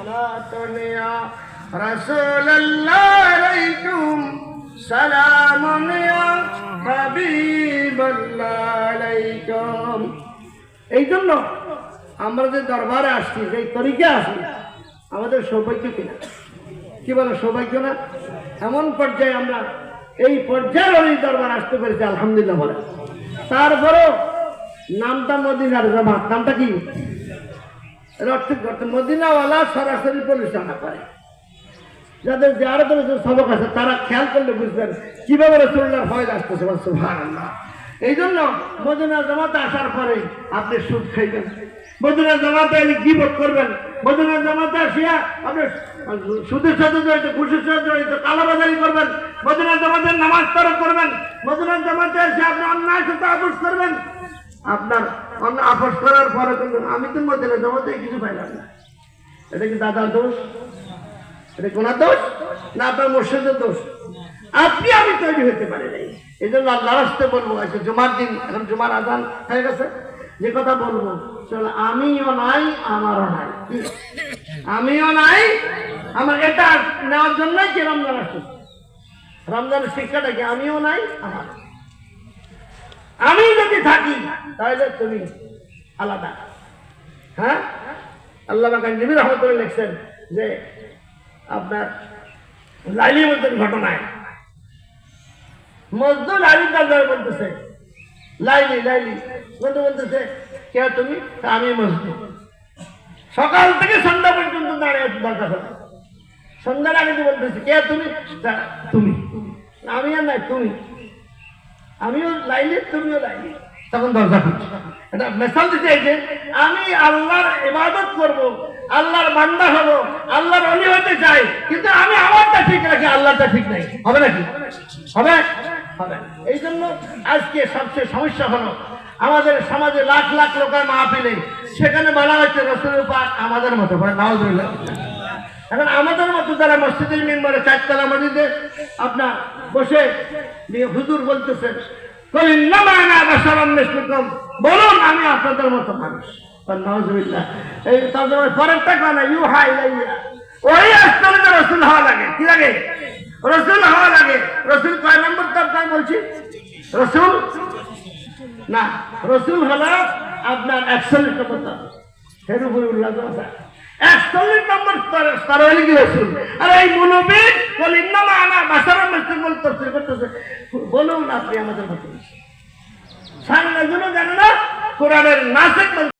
সালাতুন ইয়া রাসূলুল্লাহ আলাইকুম সালামুন ইয়া হাবিবাল্লাহ আলাইকুম। এই জন্য আমরা যে দরবারে আসছি, যে তরিকা আসি, আমাদের সৌভাগ্য কিনা, কি বলে সৌভাগ্য না? এমন পর্যায়ে আমরা এই পর্যায়ের ওই দরবার আসতে পেরেছি, আলহামদুলিল্লাহ বলে। তারপরেও নামটা মদিনার জামাত, নামটা কি? মদিনাওয়ালা সরাসরি পরিচালনা করে। যাদের জিয়ারতের সবক আছে তারা খেয়াল করলে বুঝবেন কিভাবে রাসূলুল্লাহর ফয়েজ আসতেছে। সুবহানাল্লাহ। এই জন্য মদিনা জামাতে আসার পরে আপনি সুদ খাইবেন, মদিনা জামাতে এলে গীবত করবেন, মদিনা জামাতে আসিয়া আপনি সুদের সাথে জড়িত, ঘুষের সাথে জড়িত, কালোবাজারি করবেন, মদিনা জামাতে নামাজ তরক করবেন, মদিনা জামাতে এসে আপনি অন্যায়ের সাথে আপোষ করবেন। আপনার অন্য আপোষ করার পরে করবেন আমি তো মদিনা জামাতে কিছু পাইলাম না। এটা কি দাদার দোষ? এটা কোনার দোষ না আপনার মুর্শিদের দোষ? আপনি আমি তৈরি হতে পারি নাই। এই জন্য আল্লাহর রাস্তায় বলবো, আচ্ছা জুমার দিন, এখন জুমার আজান হয়ে গেছে, যে কথা বলবো চলো, আমিও নাই আমারও নাই, আমিও নাই আমার, এটা নেওয়ার জন্যই কি রমজান আসছে। রমজানের শিক্ষাটা কি? আমিও নাই আমার। আমি যদি থাকি তাহলে তুমি আলাদা। হ্যাঁ, আল্লামা কাঞ্জিবি রহমতুল্লাহ লিখছেন যে আপনার লাইলি মসজিদের ঘটনায় মজদুর আলী কালদার বলতেছে, লাইলি লাইলি বলতেছে কে তুমি? আমি মজদুর, সকাল থেকে সন্ধ্যা পর্যন্ত দাঁড়িয়ে দরকার হবে। সন্ধ্যার আগে বলতেছে কে তুমি? তুমি। আমি আর নাই, তুমি। আমিও লাইলি, তুমিও লাইলি। তখন দরজা খুলছে। এটা মেসাল দিতে যে আমি আল্লাহর ইবাদত করব, আল্লাহর বান্দা হব, আল্লাহর ওলি হতে চাই, কিন্তু আমি আমারটা ঠিক রাখি, আল্লাহটা ঠিক নাই। হবে নাকি? হবে হবে। এই জন্য আজকে সবচেয়ে সমস্যা হলো আমাদের সমাজে লাখ লাখ লোকের মাহফিলে সেখানে বলা হচ্ছে রাসূলের পাক আমাদের মতো করে, নাউযুবিল্লাহ। এখন আমাদের মতো যারা মসজিদের মিম্বরে চারতলা মসজিদে আপনার বসে হুজুর বলতেছেন বলুন আমি আপনাদের মতো মানুষ, নাউযুবিল্লাহ। এই তারপরে পরেরটা কেন ইউহা ইলাইয়া, ওই আসলে রাসূল হওয়া লাগে। কি লাগে? রাসূল হওয়া লাগে। রাসূল কয় নম্বর তার বলছি? রাসূল না, রাসূল হলো আপনার 41 নম্বর, এর উপরে উল্লাস আছে 41 নম্বর স্তরে হলে কি রাসূল। আর এই মুনবী বল ইন্নামা আনা বাশারুন মিসলুকুম তাফসীর করতেছে, বলুন আপনি আমাদের মতো। সারা জন্য জানেন না কোরআনের নাসিক